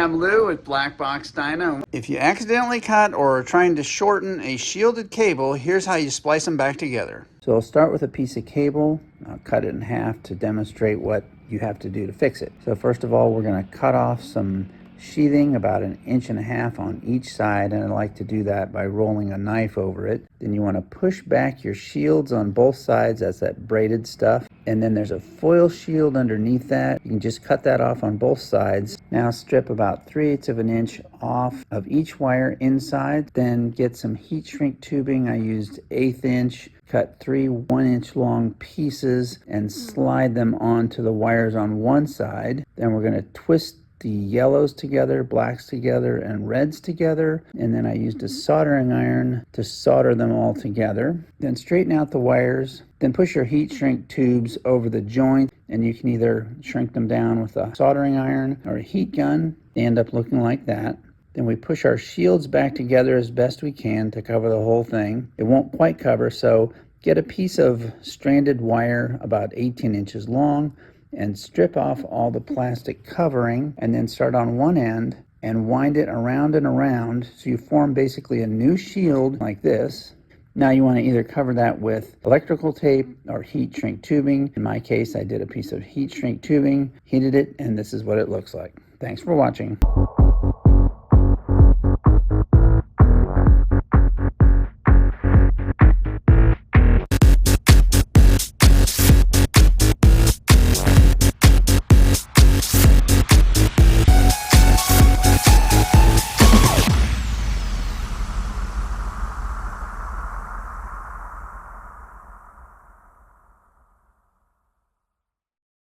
I'm Lou with Black Box Dyno. If you accidentally cut or are trying to shorten a shielded cable, here's how you splice them back together. So I'll start with a piece of cable. I'll cut it in half to demonstrate what you have to do to fix it. So first of all, we're going to cut off some sheathing about 1.5 inches on each side, and I like to do that by rolling a knife over it. Then you want to push back your shields on both sides. That's that braided stuff. And then there's a foil shield underneath that. You can just cut that off on both sides. Now strip about 3/8 of an inch off of each wire inside. Then get some heat shrink tubing. I used 1/8 inch. Cut 3 1-inch long pieces and slide them onto the wires on one side. Then we're going to twist the yellows together, blacks together, and reds together, and then I used a soldering iron to solder them all together. Then straighten out the wires, then push your heat shrink tubes over the joint, and you can either shrink them down with a soldering iron or a heat gun. They end up looking like that. Then we push our shields back together as best we can to cover the whole thing. It won't quite cover, so get a piece of stranded wire about 18 inches long and strip off all the plastic covering, and then start on one end and wind it around and around so you form basically a new shield like this. Now you want to either cover that with electrical tape or heat shrink tubing. In my case, I did a piece of heat shrink tubing, heated it, and this is what it looks like. Thanks for watching.